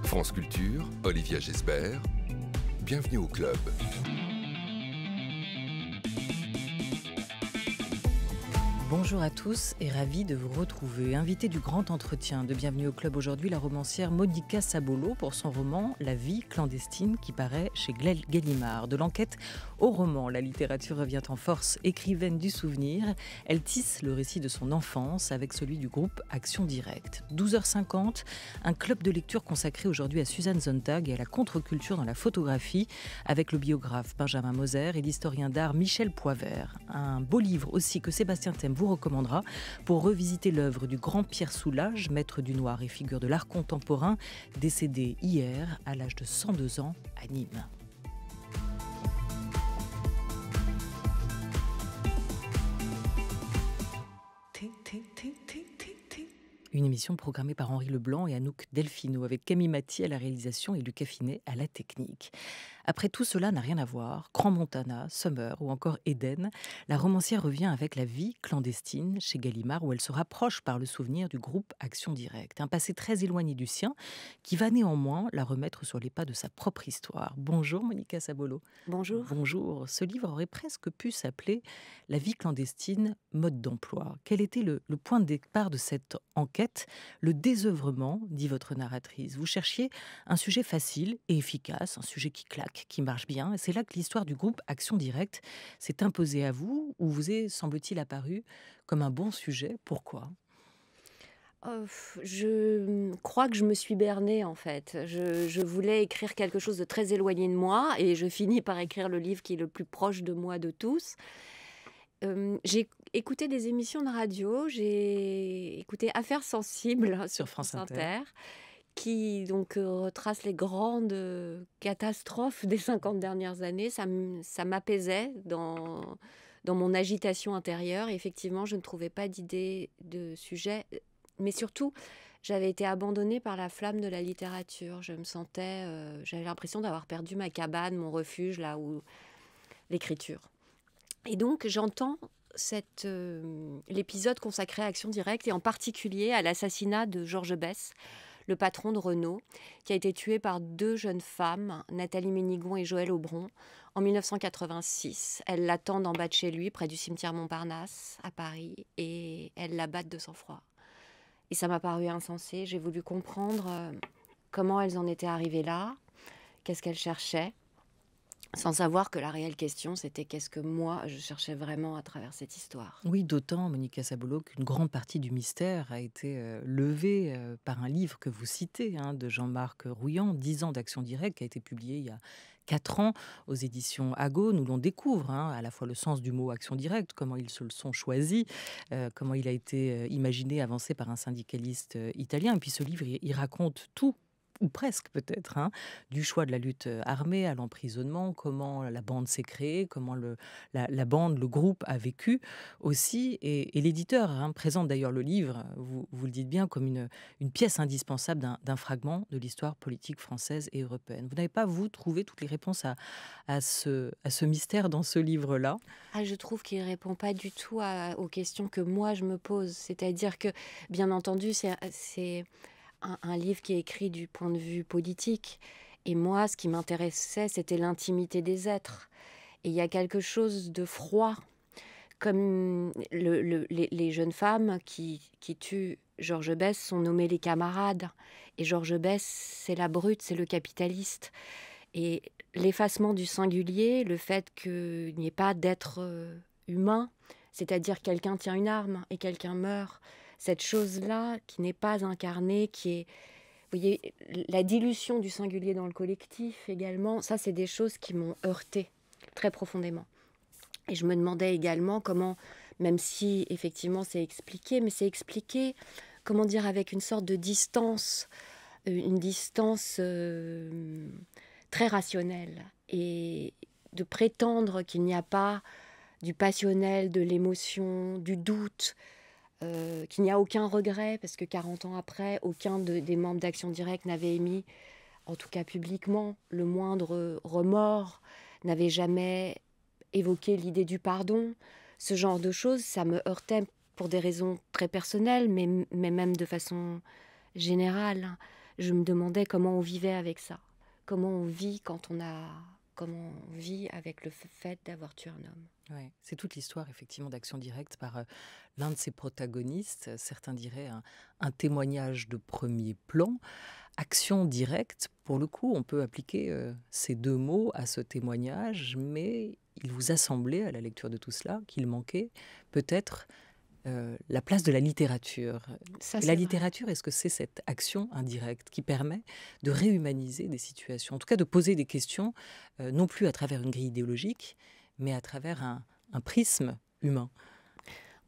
France Culture, Olivia Gesbert, bienvenue au club. Bonjour à tous et ravi de vous retrouver. Invitée du grand entretien de Bienvenue au club aujourd'hui, la romancière Monica Sabolo pour son roman La vie clandestine qui paraît chez Gallimard. De l'enquête au roman, la littérature revient en force. Écrivaine du souvenir, elle tisse le récit de son enfance avec celui du groupe Action Directe. 12h50, un club de lecture consacré aujourd'hui à Suzanne Sontag et à la contre-culture dans la photographie avec le biographe Benjamin Moser et l'historien d'art Michel Poivert. Un beau livre aussi que Sébastien Thème vous recommandera pour revisiter l'œuvre du grand Pierre Soulages, maître du noir et figure de l'art contemporain, décédé hier à l'âge de 102 ans à Nîmes. Une émission programmée par Henri Leblanc et Anouk Delfino, avec Camille Maty à la réalisation et Lucas Finet à la technique. Après tout cela n'a rien à voir, Grand Montana, Summer ou encore Eden, la romancière revient avec La vie clandestine chez Gallimard où elle se rapproche par le souvenir du groupe Action Directe. Un passé très éloigné du sien qui va néanmoins la remettre sur les pas de sa propre histoire. Bonjour Monica Sabolo. Bonjour. Bonjour. Ce livre aurait presque pu s'appeler La vie clandestine, mode d'emploi. Quel était le point de départ de cette enquête? Le désœuvrement, dit votre narratrice. Vous cherchiez un sujet facile et efficace, un sujet qui claque, qui marche bien. Et c'est là que l'histoire du groupe Action Directe s'est imposée à vous, ou vous est, semble-t-il, apparu comme un bon sujet. Pourquoi ? Je crois que je me suis bernée en fait. Je voulais écrire quelque chose de très éloigné de moi et je finis par écrire le livre qui est le plus proche de moi de tous. J'ai écouté des émissions de radio, j'ai écouté Affaires sensibles sur France Inter, qui donc retrace les grandes catastrophes des 50 dernières années. Ça m'apaisait dans mon agitation intérieure. Et effectivement, je ne trouvais pas d'idée de sujet. Mais surtout, j'avais été abandonnée par la flamme de la littérature. Je me sentais, j'avais l'impression d'avoir perdu ma cabane, mon refuge, là où l'écriture. Et donc, j'entends l'épisode consacré à Action Directe et en particulier à l'assassinat de Georges Besse, le patron de Renault, qui a été tué par deux jeunes femmes, Nathalie Ménigon et Joëlle Aubron, en 1986. Elles l'attendent en bas de chez lui, près du cimetière Montparnasse, à Paris, et elles l'abattent de sang-froid. Et ça m'a paru insensé. J'ai voulu comprendre comment elles en étaient arrivées là, qu'est-ce qu'elles cherchaient, sans savoir que la réelle question, c'était qu'est-ce que moi, je cherchais vraiment à travers cette histoire. Oui, d'autant, Monica Sabolo, qu'une grande partie du mystère a été levée par un livre que vous citez, de Jean-Marc Rouillant, 10 ans d'Action Directe, qui a été publié il y a 4 ans aux éditions Ago. Nous l'on découvre, à la fois le sens du mot Action Directe, comment ils se le sont choisis, comment il a été imaginé, avancé par un syndicaliste italien. Et puis ce livre, il raconte tout, ou presque peut-être, du choix de la lutte armée à l'emprisonnement, comment la bande s'est créée, comment la bande, le groupe a vécu aussi. Et l'éditeur présente d'ailleurs le livre, vous le dites bien, comme une pièce indispensable d'un fragment de l'histoire politique française et européenne. Vous n'avez pas, vous, trouvé toutes les réponses à ce mystère dans ce livre-là? Je trouve qu'il ne répond pas du tout aux questions que moi je me pose. C'est-à-dire que, bien entendu, c'est un livre qui est écrit du point de vue politique. Et moi, ce qui m'intéressait, c'était l'intimité des êtres. Et il y a quelque chose de froid, comme les jeunes femmes qui tuent Georges Besse sont nommées les camarades. Et Georges Besse, c'est la brute, c'est le capitaliste. Et l'effacement du singulier, le fait qu'il n'y ait pas d'être humain, c'est-à-dire quelqu'un tient une arme et quelqu'un meurt, cette chose-là qui n'est pas incarnée, qui est... Vous voyez, la dilution du singulier dans le collectif également, ça c'est des choses qui m'ont heurtée très profondément. Et je me demandais également comment, même si effectivement c'est expliqué, mais c'est expliqué, comment dire, avec une sorte de distance, une distance très rationnelle. Et de prétendre qu'il n'y a pas du passionnel, de l'émotion, du doute, qu'il n'y a aucun regret, parce que 40 ans après, aucun des membres d'Action Directe n'avait émis, en tout cas publiquement, le moindre remords, n'avait jamais évoqué l'idée du pardon. ce genre de choses, ça me heurtait pour des raisons très personnelles, mais même de façon générale. Je me demandais comment on vivait avec ça. Comment on vit comment on vit avec le fait d'avoir tué un homme. Ouais, c'est toute l'histoire effectivement d'Action directe par l'un de ses protagonistes, certains diraient un témoignage de premier plan. Action directe, pour le coup, on peut appliquer ces deux mots à ce témoignage, mais il vous a semblé, à la lecture de tout cela, qu'il manquait peut-être la place de la littérature. Ça, Et c'est la vrai. littérature, est-ce que c'est cette action indirecte qui permet de réhumaniser des situations, en tout cas de poser des questions, non plus à travers une grille idéologique, mais à travers un prisme humain?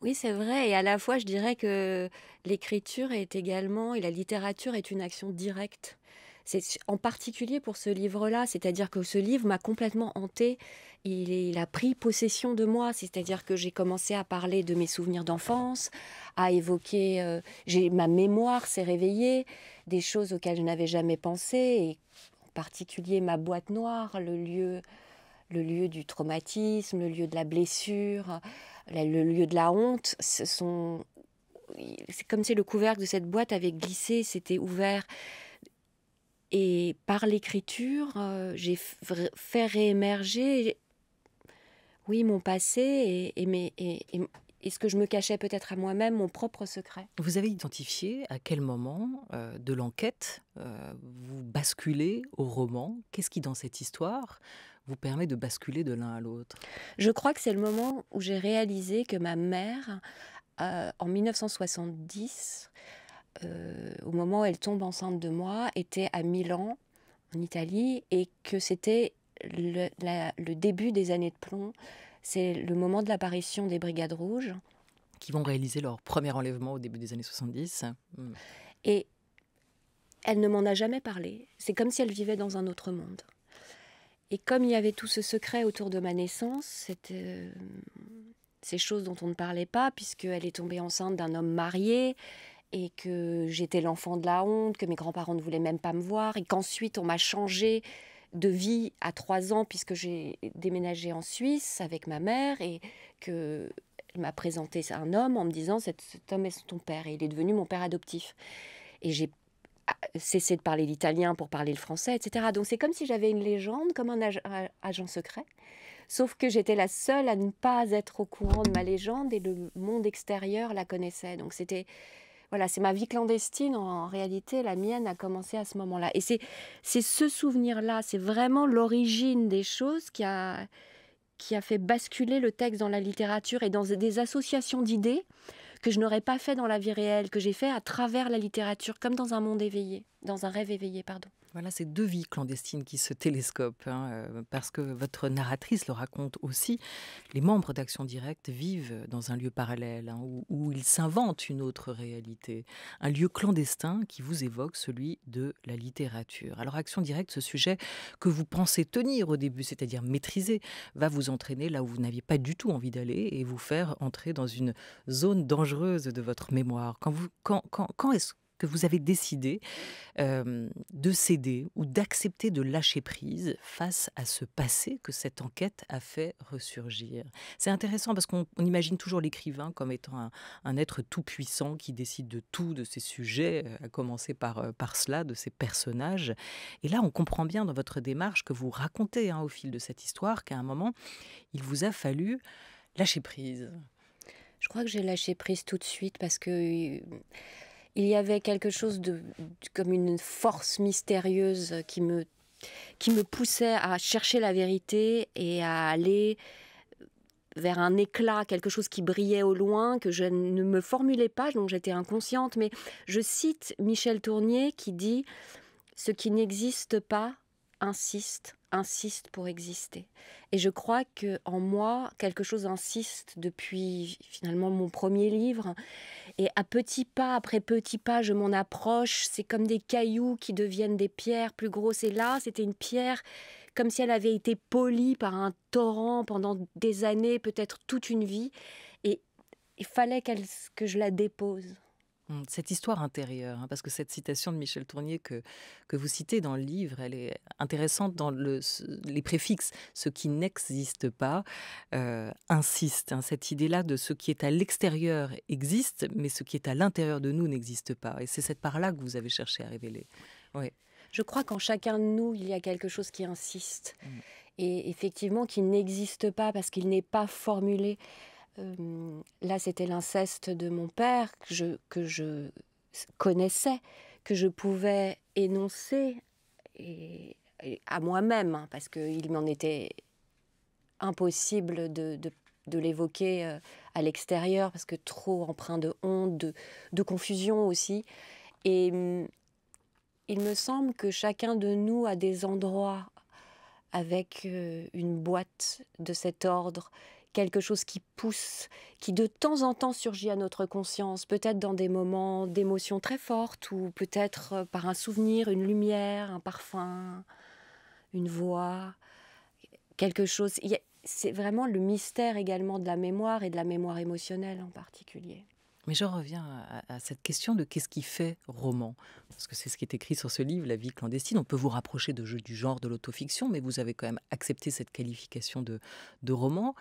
Oui, c'est vrai. Et à la fois, je dirais que l'écriture est également, et la littérature est une action directe. C'est en particulier pour ce livre-là, c'est-à-dire que ce livre m'a complètement hantée. Il a pris possession de moi, c'est-à-dire que j'ai commencé à parler de mes souvenirs d'enfance, à évoquer, ma mémoire s'est réveillée, des choses auxquelles je n'avais jamais pensé, et en particulier ma boîte noire, le lieu du traumatisme, le lieu de la blessure, le lieu de la honte. C'est comme si le couvercle de cette boîte avait glissé, s'était ouvert. Et par l'écriture, j'ai fait réémerger, oui, mon passé et ce que je me cachais peut-être à moi-même, mon propre secret. Vous avez identifié à quel moment de l'enquête vous basculez au roman? Qu'est-ce qui, dans cette histoire, vous permet de basculer de l'un à l'autre? Je crois que c'est le moment où j'ai réalisé que ma mère, en 1970, au moment où elle tombe enceinte de moi, était à Milan, en Italie, et que c'était le début des années de plomb. C'est le moment de l'apparition des Brigades Rouges. Qui vont réaliser leur premier enlèvement au début des années 70. Et elle ne m'en a jamais parlé. C'est comme si elle vivait dans un autre monde. Et comme il y avait tout ce secret autour de ma naissance, ces choses dont on ne parlait pas, puisqu'elle est tombée enceinte d'un homme marié, et que j'étais l'enfant de la honte, que mes grands-parents ne voulaient même pas me voir, et qu'ensuite on m'a changé de vie à 3 ans, puisque j'ai déménagé en Suisse avec ma mère, et qu'elle m'a présenté un homme en me disant cet homme est ton père, et il est devenu mon père adoptif. Et j'ai cessé de parler l'italien pour parler le français, etc. Donc c'est comme si j'avais une légende, comme un agent secret, sauf que j'étais la seule à ne pas être au courant de ma légende, et le monde extérieur la connaissait. Donc c'était... Voilà, c'est ma vie clandestine. En réalité, la mienne a commencé à ce moment-là. Et c'est ce souvenir-là, c'est vraiment l'origine des choses qui a fait basculer le texte dans la littérature et dans des associations d'idées que je n'aurais pas fait dans la vie réelle, que j'ai fait à travers la littérature, comme dans un monde éveillé, dans un rêve éveillé, pardon. Voilà, ces deux vies clandestines qui se télescopent, parce que votre narratrice le raconte aussi. Les membres d'Action directe vivent dans un lieu parallèle, où ils s'inventent une autre réalité. Un lieu clandestin qui vous évoque celui de la littérature. Alors Action directe, ce sujet que vous pensez tenir au début, c'est-à-dire maîtriser, va vous entraîner là où vous n'aviez pas du tout envie d'aller et vous faire entrer dans une zone dangereuse de votre mémoire. Quand est-ce que vous avez décidé de céder ou d'accepter de lâcher prise face à ce passé que cette enquête a fait ressurgir? C'est intéressant parce qu'on imagine toujours l'écrivain comme étant un être tout-puissant qui décide de tout, de ses sujets, à commencer par cela, de ses personnages. Et là, on comprend bien dans votre démarche que vous racontez au fil de cette histoire qu'à un moment, il vous a fallu lâcher prise. Je crois que j'ai lâché prise tout de suite parce que... il y avait quelque chose comme une force mystérieuse qui me poussait à chercher la vérité et à aller vers un éclat, quelque chose qui brillait au loin, que je ne me formulais pas, donc j'étais inconsciente. Mais je cite Michel Tournier qui dit « Ce qui n'existe pas insiste pour exister ». Et je crois qu'en moi, quelque chose insiste depuis finalement mon premier livre. Et à petits pas, après petits pas, je m'en approche. C'est comme des cailloux qui deviennent des pierres plus grosses. Et là, c'était une pierre comme si elle avait été polie par un torrent pendant des années, peut-être toute une vie. Et il fallait que je la dépose. Cette histoire intérieure, hein, parce que cette citation de Michel Tournier que vous citez dans le livre, elle est intéressante dans les préfixes. Ce qui n'existe pas insiste. Hein, cette idée-là de ce qui est à l'extérieur existe, mais ce qui est à l'intérieur de nous n'existe pas. Et c'est cette part-là que vous avez cherché à révéler. Ouais. Je crois qu'en chacun de nous, il y a quelque chose qui insiste. Et effectivement, qui n'existe pas parce qu'il n'est pas formulé. Là, c'était l'inceste de mon père que je connaissais, que je pouvais énoncer et à moi-même, hein, parce qu'il m'en était impossible de l'évoquer à l'extérieur, parce que trop empreint de honte, de confusion aussi. Et il me semble que chacun de nous a des endroits avec une boîte de cet ordre, quelque chose qui pousse, qui de temps en temps surgit à notre conscience, peut-être dans des moments d'émotion très fortes, ou peut-être par un souvenir, une lumière, un parfum, une voix, quelque chose. C'est vraiment le mystère également de la mémoire et de la mémoire émotionnelle en particulier. Mais je reviens à cette question de qu'est-ce qui fait roman. Parce que c'est ce qui est écrit sur ce livre, La vie clandestine. On peut vous rapprocher du genre de l'autofiction, mais vous avez quand même accepté cette qualification de roman.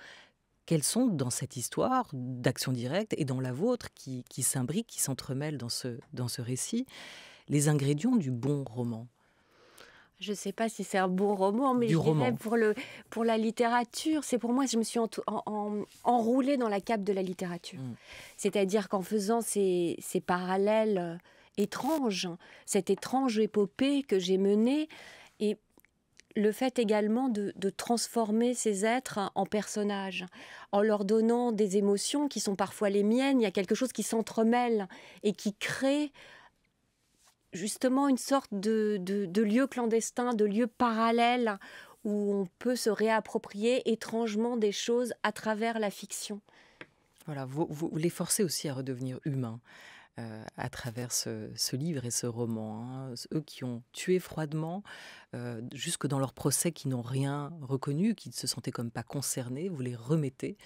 Quels sont dans cette histoire d'action directe et dans la vôtre qui s'imbriquent, qui s'entremêlent dans ce récit, les ingrédients du bon roman? Je ne sais pas si c'est un bon roman, mais Du roman. Pour la littérature, c'est pour moi, je me suis enroulée dans la cape de la littérature. C'est-à-dire qu'en faisant ces parallèles étranges, cette étrange épopée que j'ai menée, et le fait également de transformer ces êtres en personnages, en leur donnant des émotions qui sont parfois les miennes, il y a quelque chose qui s'entremêle et qui crée justement une sorte de lieu clandestin, de lieu parallèle où on peut se réapproprier étrangement des choses à travers la fiction. Voilà, vous les forcez aussi à redevenir humains à travers ce livre et ce roman. Hein. Eux qui ont tué froidement, jusque dans leur procès, qui n'ont rien reconnu, qui ne se sentaient comme pas concernés, vous les remettez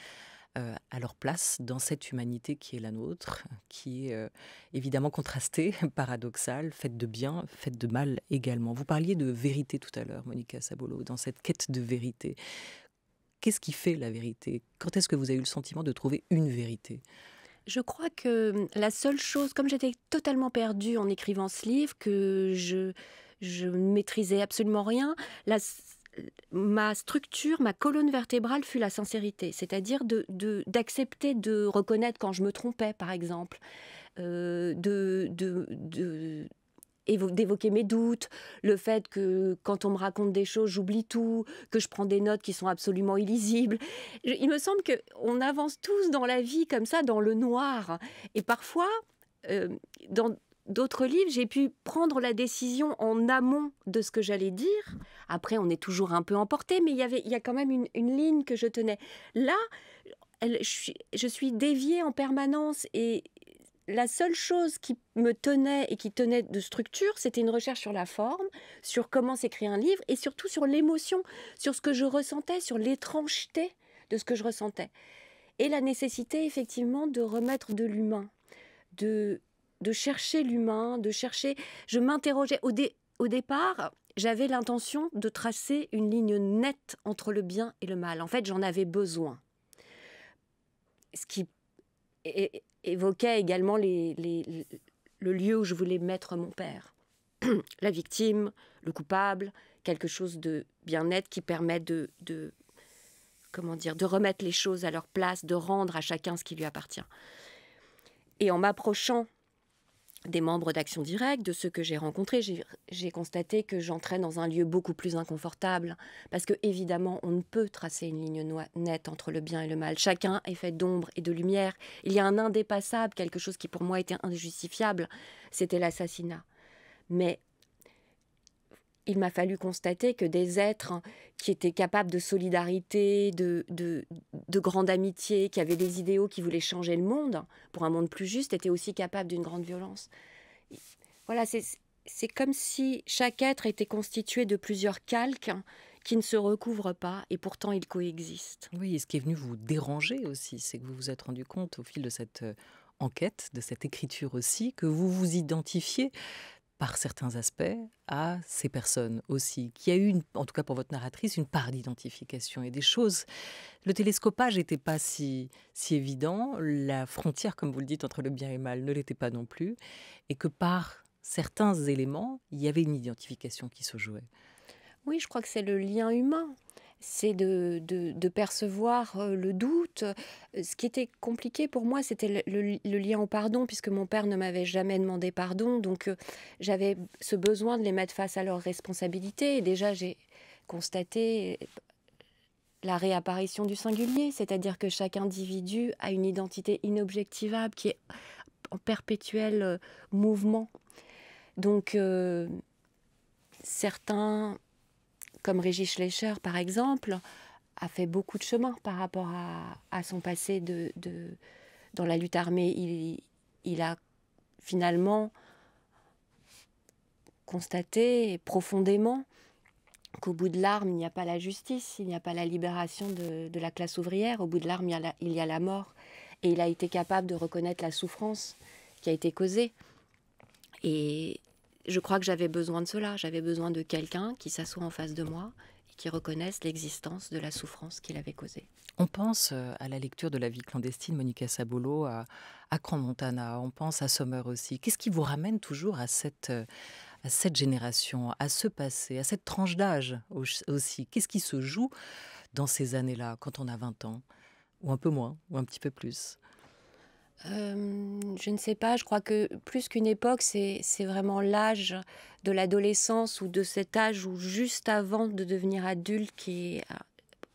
à leur place dans cette humanité qui est la nôtre, qui est évidemment contrastée, paradoxale, faite de bien, faite de mal également. Vous parliez de vérité tout à l'heure, Monica Sabolo, dans cette quête de vérité. Qu'est-ce qui fait la vérité? Quand est-ce que vous avez eu le sentiment de trouver une vérité? Je crois que la seule chose, comme j'étais totalement perdue en écrivant ce livre, que je ne maîtrisais absolument rien, ma structure, ma colonne vertébrale fut la sincérité, c'est-à-dire d'accepter de reconnaître quand je me trompais, par exemple, d'évoquer mes doutes, le fait que quand on me raconte des choses, j'oublie tout, que je prends des notes qui sont absolument illisibles. Il me semble qu'on avance tous dans la vie comme ça, dans le noir. Et parfois, dans d'autres livres, j'ai pu prendre la décision en amont de ce que j'allais dire. Après, on est toujours un peu emporté, mais il y a quand même une ligne que je tenais. Là, je suis déviée en permanence et la seule chose qui me tenait et qui tenait de structure, c'était une recherche sur la forme, sur comment s'écrit un livre et surtout sur l'émotion, sur ce que je ressentais, sur l'étrangeté de ce que je ressentais. Et la nécessité, effectivement, de remettre de l'humain, de chercher l'humain, de chercher... Je m'interrogeais. Au départ, j'avais l'intention de tracer une ligne nette entre le bien et le mal. En fait, j'en avais besoin. Ce qui évoquait également le lieu où je voulais mettre mon père. La victime, le coupable, quelque chose de bien net qui permet de remettre les choses à leur place, de rendre à chacun ce qui lui appartient. Et en m'approchant des membres d'Action Directe, de ceux que j'ai rencontrés, j'ai constaté que j'entrais dans un lieu beaucoup plus inconfortable parce que, évidemment, on ne peut tracer une ligne nette entre le bien et le mal. Chacun est fait d'ombre et de lumière. Il y a un indépassable, quelque chose qui pour moi était injustifiable, c'était l'assassinat. Mais il m'a fallu constater que des êtres qui étaient capables de solidarité, de grande amitié, qui avaient des idéaux, qui voulaient changer le monde pour un monde plus juste, étaient aussi capables d'une grande violence. Voilà, c'est comme si chaque être était constitué de plusieurs calques qui ne se recouvrent pas et pourtant ils coexistent. Oui, et ce qui est venu vous déranger aussi, c'est que vous vous êtes rendu compte au fil de cette enquête, de cette écriture aussi, que vous vous identifiez par certains aspects à ces personnes aussi, qui a eu, en tout cas pour votre narratrice, une part d'identification et des choses. Le télescopage n'était pas si évident, la frontière, comme vous le dites, entre le bien et le mal ne l'était pas non plus, et que par certains éléments, il y avait une identification qui se jouait. Oui, je crois que c'est le lien humain. C'est de percevoir le doute. Ce qui était compliqué pour moi, c'était le lien au pardon, puisque mon père ne m'avait jamais demandé pardon. Donc, j'avais ce besoin de les mettre face à leurs responsabilités. Et déjà, j'ai constaté la réapparition du singulier, c'est-à-dire que chaque individu a une identité inobjectivable qui est en perpétuel mouvement. Donc, certains, comme Régis Schleicher par exemple, a fait beaucoup de chemin par rapport à son passé dans la lutte armée. Il a finalement constaté profondément qu'au bout de l'arme, il n'y a pas la justice, il n'y a pas la libération de la classe ouvrière. Au bout de l'arme, il y a la mort. Et il a été capable de reconnaître la souffrance qui a été causée. Et je crois que j'avais besoin de cela. J'avais besoin de quelqu'un qui s'assoit en face de moi et qui reconnaisse l'existence de la souffrance qu'il avait causée. On pense à la lecture de La vie clandestine, Monica Sabolo, à Crans-Montana, on pense à Sommer aussi. Qu'est-ce qui vous ramène toujours à cette génération, à ce passé, à cette tranche d'âge aussi? Qu'est-ce qui se joue dans ces années-là, quand on a 20 ans? Ou un peu moins, ou un petit peu plus? Je ne sais pas, je crois que plus qu'une époque, c'est vraiment l'âge de l'adolescence ou de cet âge où juste avant de devenir adulte qui est,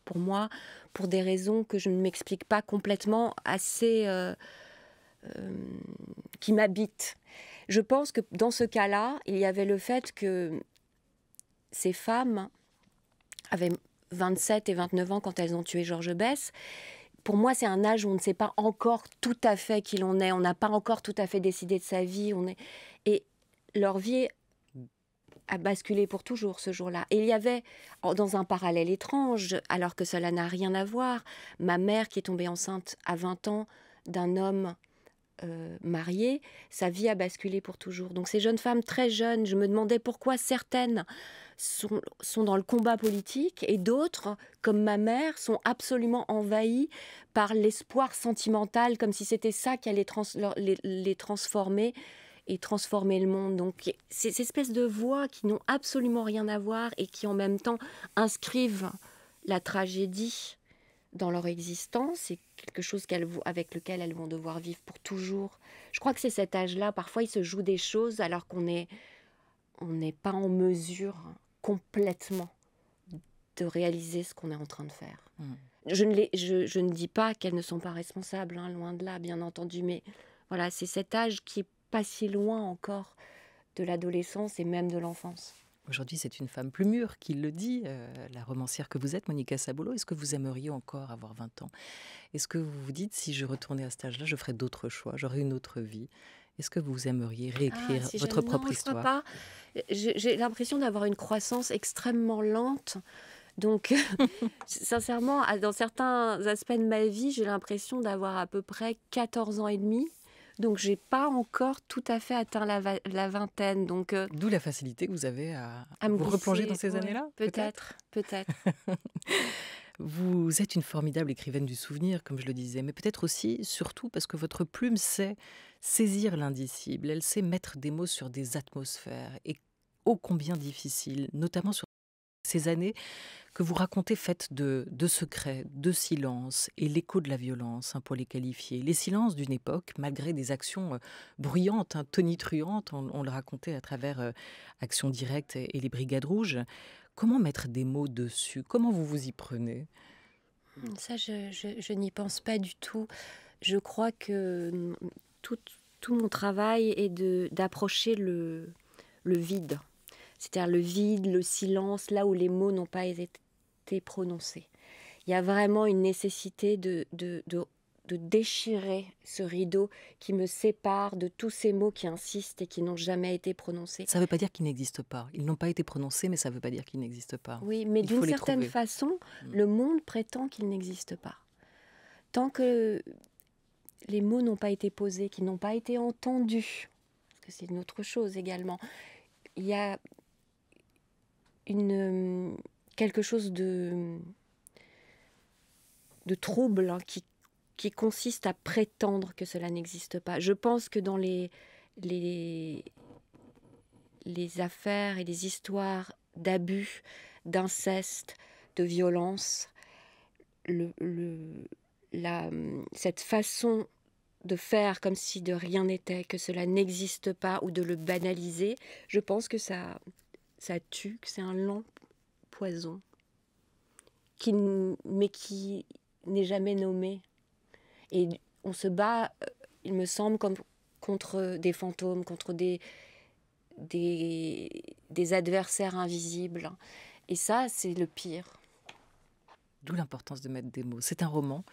pour moi, pour des raisons que je ne m'explique pas complètement, assez qui m'habitent. Je pense que dans ce cas-là, il y avait le fait que ces femmes avaient 27 et 29 ans quand elles ont tué Georges Besse. Pour moi, c'est un âge où on ne sait pas encore tout à fait qui l'on est. On n'a pas encore tout à fait décidé de sa vie. Et leur vie a basculé pour toujours ce jour-là. Et il y avait, dans un parallèle étrange, alors que cela n'a rien à voir, ma mère qui est tombée enceinte à 20 ans d'un homme marié, sa vie a basculé pour toujours. Donc ces jeunes femmes très jeunes, je me demandais pourquoi certaines sont dans le combat politique et d'autres, comme ma mère, sont absolument envahies par l'espoir sentimental, comme si c'était ça qui allait les transformer et transformer le monde. Donc ces espèces de voix qui n'ont absolument rien à voir et qui en même temps inscrivent la tragédie dans leur existence, c'est quelque chose avec lequel elles vont devoir vivre pour toujours. Je crois que c'est cet âge-là, parfois il se joue des choses alors qu'on n'est pas en mesure complètement de réaliser ce qu'on est en train de faire. Je ne dis pas qu'elles ne sont pas responsables, hein, loin de là, bien entendu, mais voilà, c'est cet âge qui est pas si loin encore de l'adolescence et même de l'enfance. Aujourd'hui, c'est une femme plus mûre qui le dit, la romancière que vous êtes, Monica Sabolo. Est-ce que vous aimeriez encore avoir 20 ans? Est-ce que vous vous dites, si je retournais à cet âge-là, je ferais d'autres choix, j'aurais une autre vie? Est-ce que vous aimeriez réécrire votre propre histoire? Non, je crois pas. J'ai l'impression d'avoir une croissance extrêmement lente. Donc, sincèrement, dans certains aspects de ma vie, j'ai l'impression d'avoir à peu près 14 ans et demi. Donc, je n'ai pas encore tout à fait atteint la vingtaine. Donc, d'où la facilité que vous avez à me vous replonger dans glisser, ces années-là? Peut-être. Vous êtes une formidable écrivaine du souvenir, comme je le disais, mais peut-être aussi, surtout, parce que votre plume sait saisir l'indicible. Elle sait mettre des mots sur des atmosphères, et ô combien difficiles, notamment sur ces années que vous racontez faites de secrets, de silences et l'écho de la violence, hein, pour les qualifier. Les silences d'une époque, malgré des actions bruyantes, hein, tonitruantes, on le racontait à travers Action Directe et les Brigades Rouges. Comment mettre des mots dessus? Comment vous vous y prenez? Ça, je n'y pense pas du tout. Je crois que tout mon travail est d'approcher le vide. C'est-à-dire le vide, le silence, là où les mots n'ont pas été prononcés. Il y a vraiment une nécessité de déchirer ce rideau qui me sépare de tous ces mots qui insistent et qui n'ont jamais été prononcés. Ça ne veut pas dire qu'ils n'existent pas. Ils n'ont pas été prononcés, mais ça ne veut pas dire qu'ils n'existent pas. Oui, mais d'une certaine façon, le monde prétend qu'ils n'existent pas. Tant que les mots n'ont pas été posés, qui n'ont pas été entendus, parce que c'est une autre chose également. Il y a quelque chose de trouble, hein, qui consiste à prétendre que cela n'existe pas. Je pense que dans les affaires et les histoires d'abus, d'inceste, de violence, cette façon de faire comme si de rien n'était, que cela n'existe pas, ou de le banaliser, je pense que ça tue, que c'est un lent poison, mais qui n'est jamais nommé. Et on se bat, il me semble, comme contre des fantômes, contre des adversaires invisibles. Et ça, c'est le pire. D'où l'importance de mettre des mots. C'est un roman,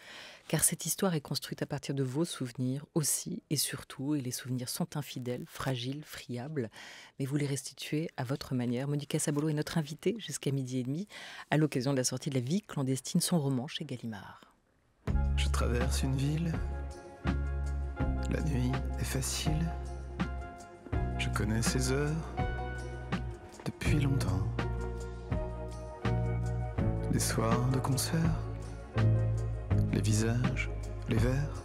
car cette histoire est construite à partir de vos souvenirs aussi et surtout, et les souvenirs sont infidèles, fragiles, friables, mais vous les restituez à votre manière. Monica Sabolo est notre invitée jusqu'à 12h30, à l'occasion de la sortie de La vie clandestine, son roman chez Gallimard. Je traverse une ville, la nuit est facile, je connais ses heures depuis longtemps. Les soirs de concert, les visages, les verres,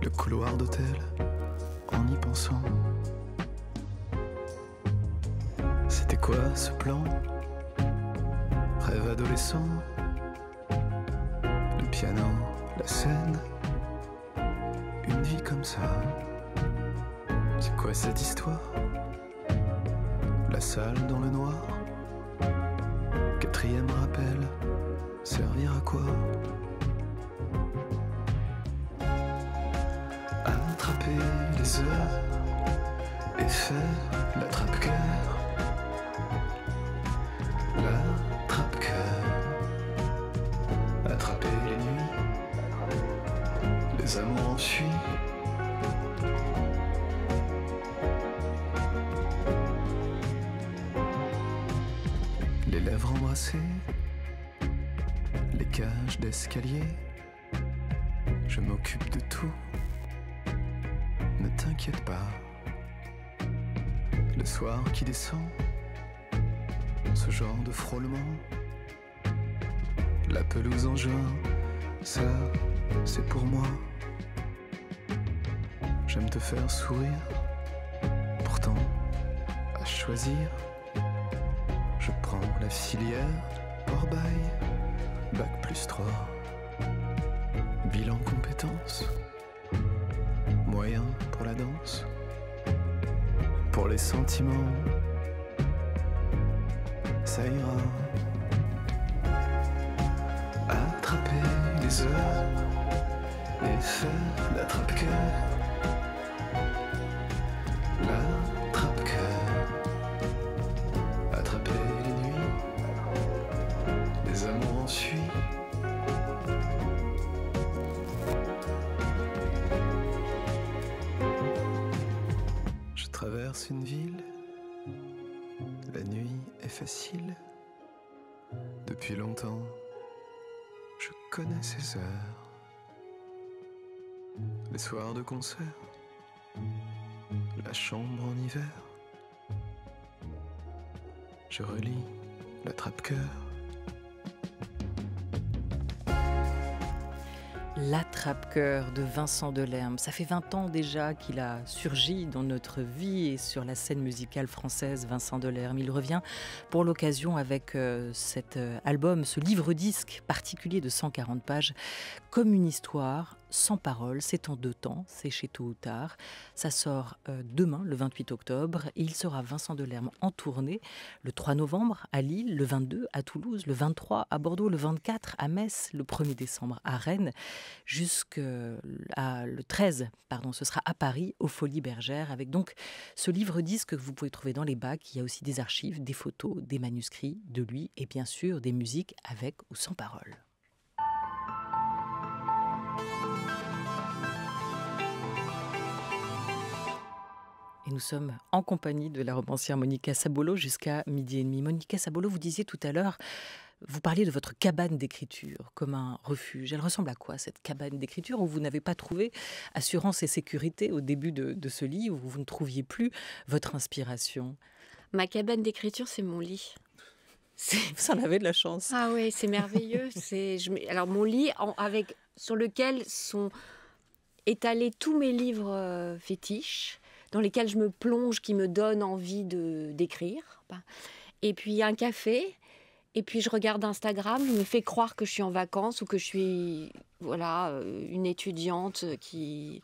le couloir d'hôtel, en y pensant. C'était quoi ce plan? Rêve adolescent, le piano, la scène, une vie comme ça. C'est quoi cette histoire? La salle dans le noir, quatrième rappel, servir à quoi? Attraper les heures et faire l'attrape-cœur. L'attrape-cœur. Attraper les nuits, les amours en fuient. Les lèvres embrassées, les cages d'escalier. Je m'occupe de tout, ne t'inquiète pas. Le soir qui descend, ce genre de frôlement. La pelouse en juin, ça, c'est pour moi. J'aime te faire sourire, pourtant, à choisir. Je prends la filière, hors bail, bac +3. Bilan compétences, moyen pour la danse, pour les sentiments, ça ira. Attraper les heures et faire l'attrape-cœur. L'attrape-cœur. Attraper les nuits, les amours en fuient. Je traverse une ville, la nuit est facile. Depuis longtemps, je connais ces heures. Les soirs de concert, la chambre en hiver. Je relis l'attrape-cœur. L'attrape-cœur de Vincent Delerme. Ça fait 20 ans déjà qu'il a surgi dans notre vie et sur la scène musicale française, Vincent Delerme. Il revient pour l'occasion avec cet album, ce livre-disque particulier de 140 pages, comme une histoire sans parole. C'est en 2 temps, c'est chez Tôt ou Tard. Ça sort demain, le 28 octobre, et il sera, Vincent Delerme, en tournée le 3 novembre à Lille, le 22 à Toulouse, le 23 à Bordeaux, le 24 à Metz, le 1er décembre à Rennes, jusqu'à le 13, ce sera à Paris, aux Folies Bergères, avec donc ce livre-disque que vous pouvez trouver dans les bacs. Il y a aussi des archives, des photos, des manuscrits de lui et bien sûr des musiques avec ou sans parole. Et nous sommes en compagnie de la romancière Monica Sabolo jusqu'à 12h30. Monica Sabolo, vous disiez tout à l'heure, Vous parliez de votre cabane d'écriture comme un refuge. Elle ressemble à quoi, cette cabane d'écriture, où vous n'avez pas trouvé assurance et sécurité au début de ce livre, où vous ne trouviez plus votre inspiration? Ma cabane d'écriture, c'est mon lit. Vous en avez de la chance. Ah oui, c'est merveilleux. Alors mon lit sur lequel sont étalés tous mes livres fétiches, dans lesquels je me plonge, qui me donnent envie d'écrire. Et puis un café, et puis je regarde Instagram, je me fais croire que je suis en vacances ou que je suis une étudiante qui...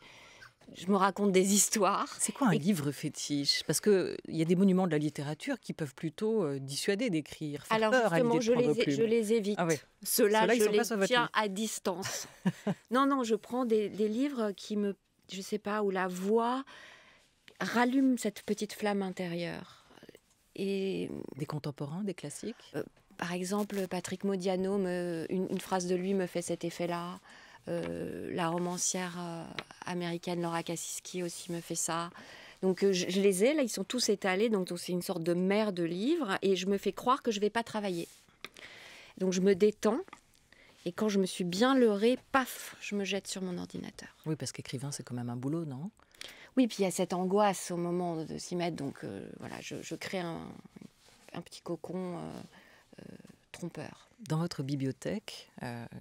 Je me raconte des histoires. C'est quoi un livre fétiche? Parce qu'il y a des monuments de la littérature qui peuvent plutôt dissuader d'écrire, faire Alors peur à justement, l'idée de prendre plume. je les évite. Ah ouais. Ceux-là, ils je sont pas sur les votre tiens lit. à distance. Non, je prends des livres qui me... Je sais pas, où la voix rallume cette petite flamme intérieure. Et Des contemporains, des classiques? par exemple, Patrick Modiano, une phrase de lui me fait cet effet-là. La romancière américaine Laura Kaczynski aussi me fait ça. Donc je les ai, là, ils sont tous étalés, donc c'est une sorte de mer de livres, et je me fais croire que je ne vais pas travailler. Donc je me détends, et quand je me suis bien leurrée, paf, je me jette sur mon ordinateur. Oui, parce qu'écrivain, c'est quand même un boulot, non? Oui, puis il y a cette angoisse au moment de s'y mettre, donc je crée un petit cocon trompeur. Dans votre bibliothèque,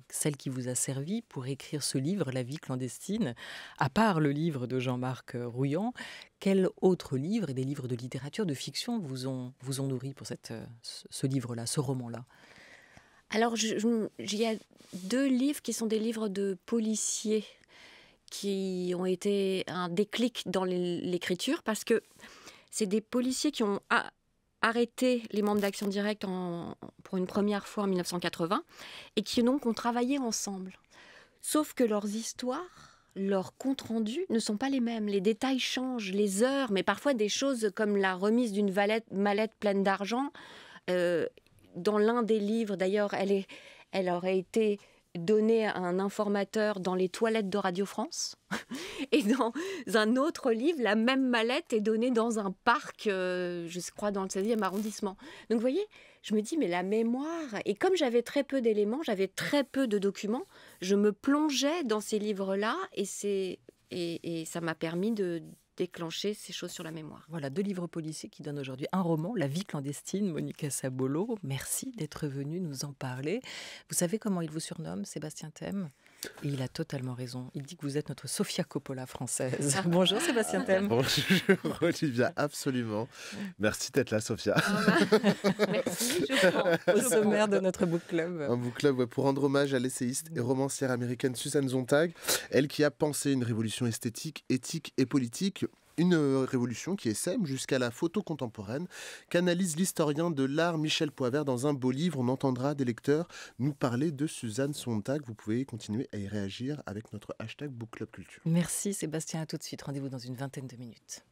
celle qui vous a servi pour écrire ce livre, La vie clandestine, à part le livre de Jean-Marc Rouillant, quels autres livres et des livres de littérature, de fiction vous ont nourri pour ce livre-là, ce roman-là? Alors, il y a 2 livres qui sont des livres de policiers qui ont été un déclic dans l'écriture, parce que c'est des policiers qui ont arrêté les membres d'Action Directe pour une première fois en 1980 et qui donc ont travaillé ensemble. Sauf que leurs histoires, leurs comptes rendus ne sont pas les mêmes. Les détails changent, les heures, mais parfois des choses comme la remise d'une mallette pleine d'argent. Dans l'un des livres, d'ailleurs, elle aurait été donnée à un informateur dans les toilettes de Radio France. Et dans un autre livre, la même mallette est donnée dans un parc, je crois dans le 16e arrondissement. Donc vous voyez, je me dis, mais la mémoire... Et comme j'avais très peu d'éléments, j'avais très peu de documents, je me plongeais dans ces livres-là et ça m'a permis de déclencher ces choses sur la mémoire. Voilà, 2 livres policiers qui donnent aujourd'hui un roman, La vie clandestine, Monica Sabolo. Merci d'être venue nous en parler. Vous savez comment il vous surnomme, Sébastien Thème? Et il a totalement raison. Il dit que vous êtes notre Sofia Coppola française. Bonjour Sébastien Thème. Bonjour Olivia, absolument. Merci d'être là, Sofia. Merci, je prends. Au sommaire de notre book club. Un book club pour rendre hommage à l'essayiste et romancière américaine Susan Sontag, elle qui a pensé une révolution esthétique, éthique et politique. Une révolution qui essaime jusqu'à la photo contemporaine, qu'analyse l'historien de l'art Michel Poivert dans un beau livre. On entendra des lecteurs nous parler de Susan Sontag. Vous pouvez continuer à y réagir avec notre hashtag Book Club Culture. Merci Sébastien, à tout de suite. Rendez-vous dans une vingtaine de minutes.